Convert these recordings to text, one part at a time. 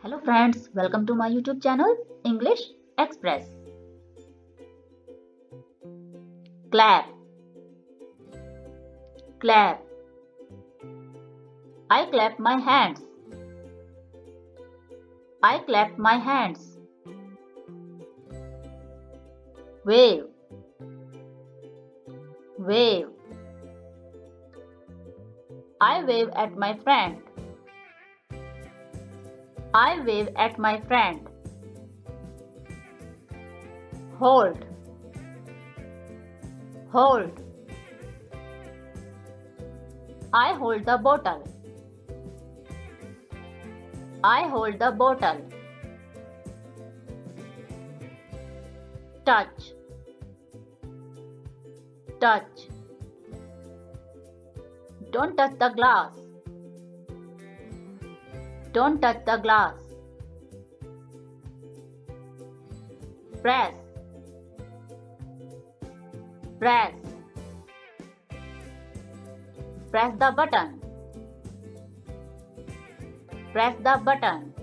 Hello friends, welcome to my YouTube channel English Express. Clap, clap. I clap my hands. I clap my hands. Wave, wave. I wave at my friend. I wave at my friend. Hold, hold. I hold the bottle. I hold the bottle. Touch, touch. Don't touch the glass. Don't touch the glass. Press, press. Press the button. Press the button.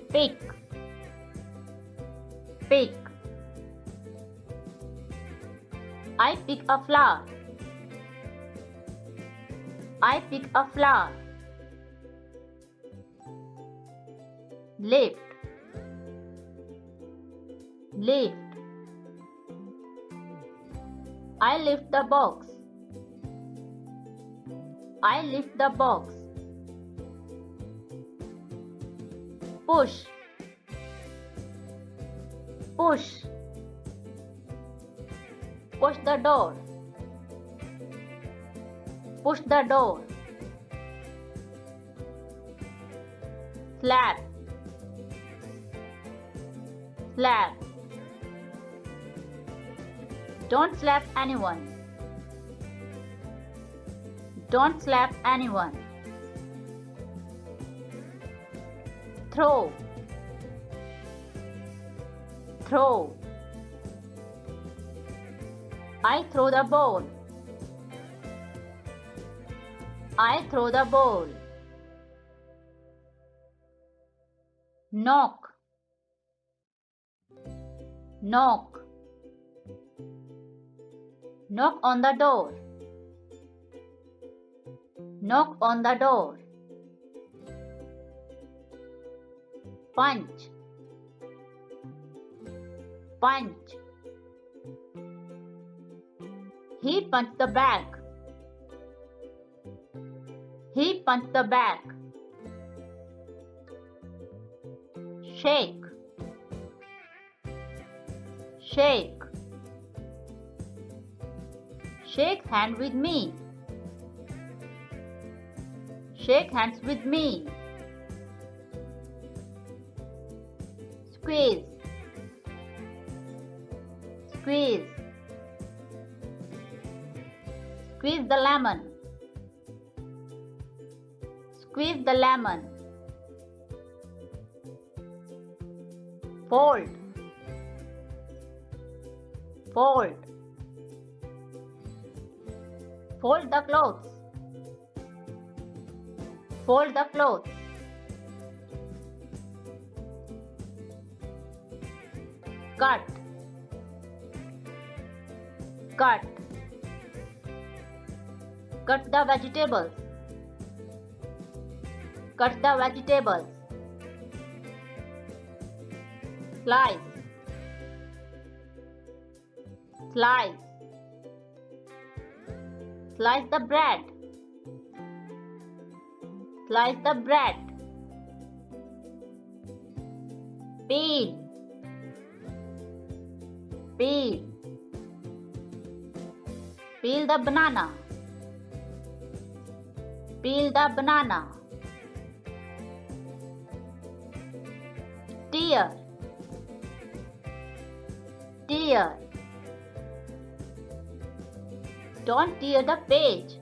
Pick, pick. I pick a flower. I pick a flower. Lift, lift. I lift the box. I lift the box. Push, push. Push the door. Push the door. Slap, slap. Don't slap anyone. Don't slap anyone. Throw, throw. I throw the ball. I throw the ball. Knock, knock. Knock on the door. Knock on the door. Punch, punch. He punched the bag. He punched the bag. Shake, shake. Shake hand with me. Shake hands with me. Squeeze, squeeze. Squeeze the lemon. Squeeze the lemon. Fold, fold. Fold the clothes. Fold the clothes. Cut, cut. Cut the vegetables. Cut the vegetables. Slice, slice. Slice the bread. Slice the bread. Peel, peel. Peel the banana. Peel the banana. Tear, tear. Don't tear the page.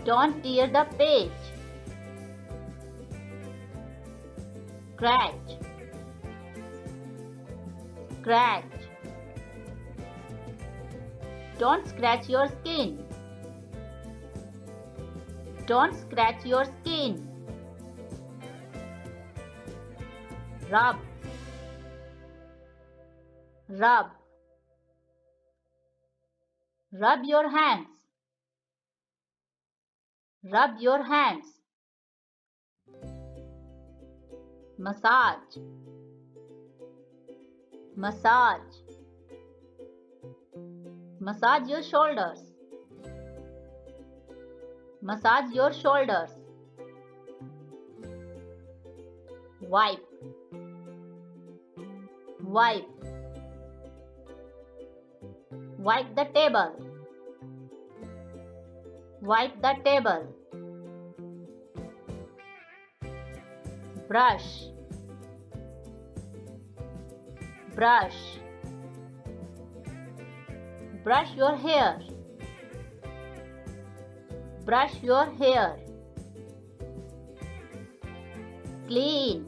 Don't tear the page. Scratch, scratch. Don't scratch your skin. Don't scratch your skin. Rub. Rub. Rub your hands. Rub your hands. Massage. Massage. Massage your shoulders. Massage your shoulders. Wipe. Wipe. Wipe the table. Wipe the table. Brush. Brush. Brush your hair. Brush your hair. Clean.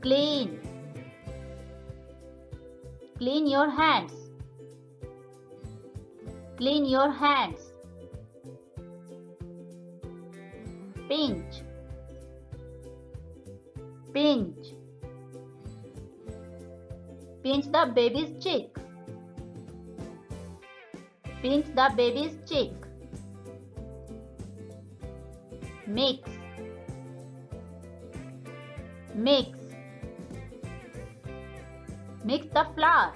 Clean. Clean your hands. Clean your hands. Pinch. Pinch. Pinch the baby's cheek. Pinch the baby's cheek. Mix. Mix. Mix the flour.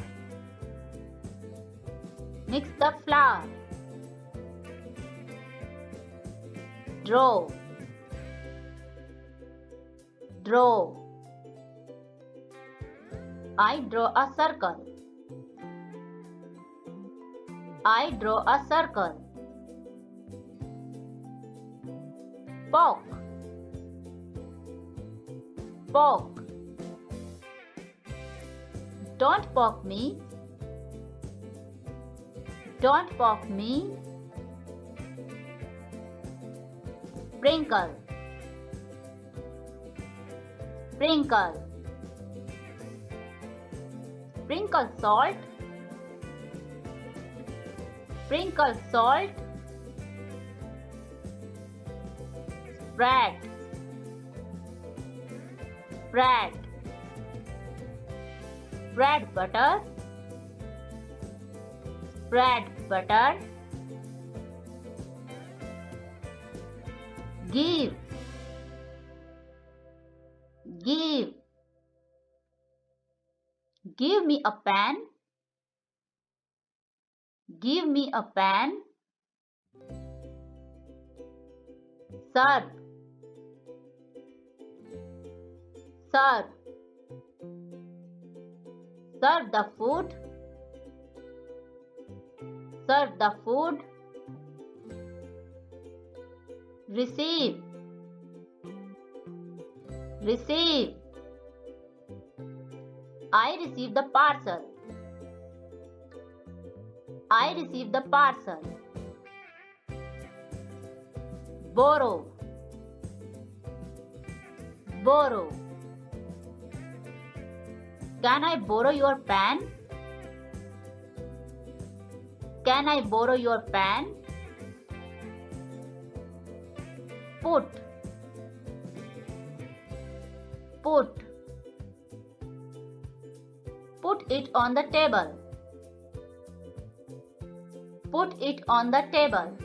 Mix the flour. Draw. Draw. I draw a circle. I draw a circle. Poke. Poke. Don't poke me. Don't poke me. Sprinkle. Sprinkle. Sprinkle salt. Sprinkle salt. Spread. Spread. Spread butter. Spread butter. Give. Give. Give me a pen. Give me a pen. Serve. Serve. Serve the food. Serve the food. Receive. Receive. I receive the parcel. I receive the parcel. Borrow. Borrow. Can I borrow your pen? Can I borrow your pen? Put. Put. Put it on the table. Put it on the table.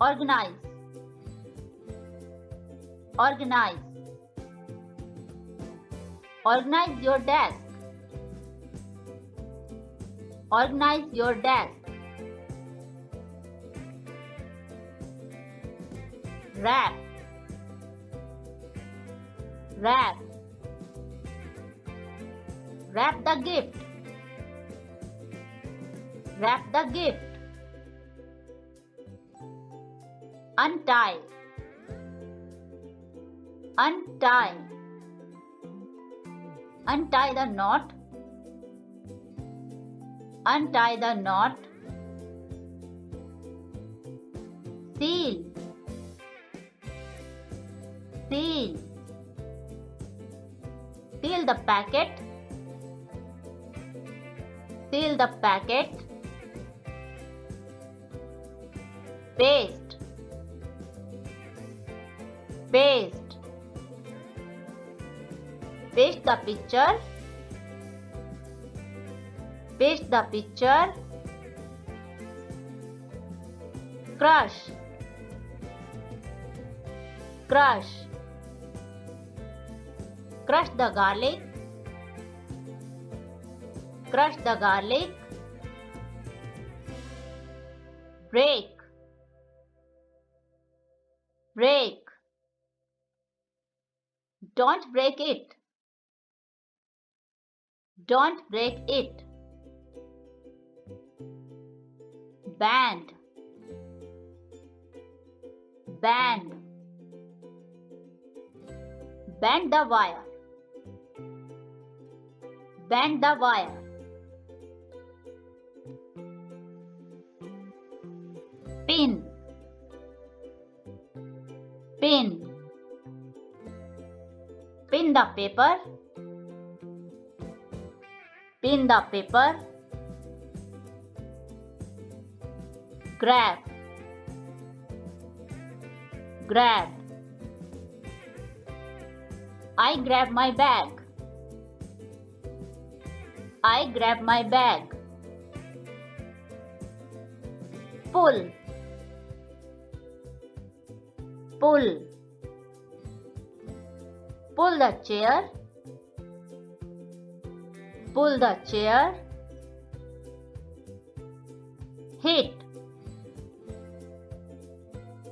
Organize. Organize. Organize your desk. Organize your desk. Wrap. Wrap. Wrap the gift. Wrap the gift. Untie. Untie. Untie the knot. Untie the knot. Seal. Seal. Seal the packet. Seal the packet. paste, paste, paste the picture, paste the picture, crush, crush, crush the garlic, crush the garlic, break, break, don't break it, don't break it, bend, bend, bend the wire, bend the wire, pin, pin, pin the paper, pin the paper, grab, grab, I grab my bag, I grab my bag, pull, pull, pull the chair, pull the chair, hit,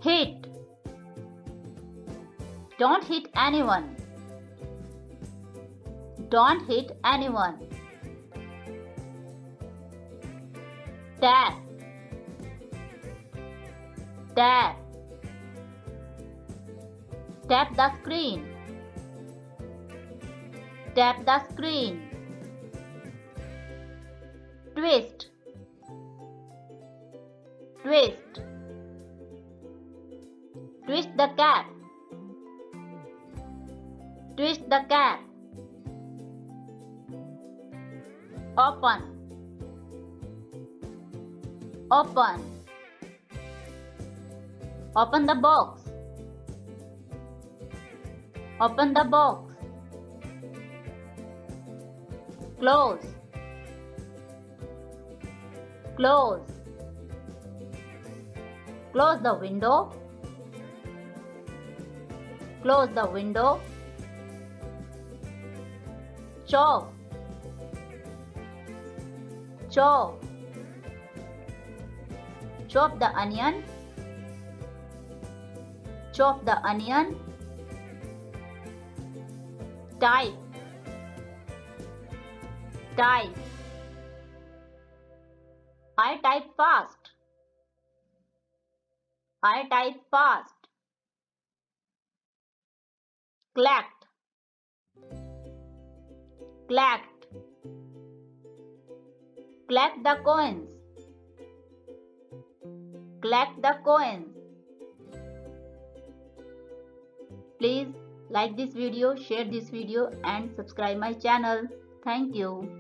hit, don't hit anyone, don't hit anyone, tap, tap, tap the screen, tap the screen, twist, twist, twist the cap, twist the cap, open, open, open the box, open the box, close, close, close the window, close the window, chop, chop, chop the onion, chop the onion, type, type, I type fast, I type fast, collect, collect, collect the coins, collect the coins. Please like this video, share this video and subscribe my channel. Thank you.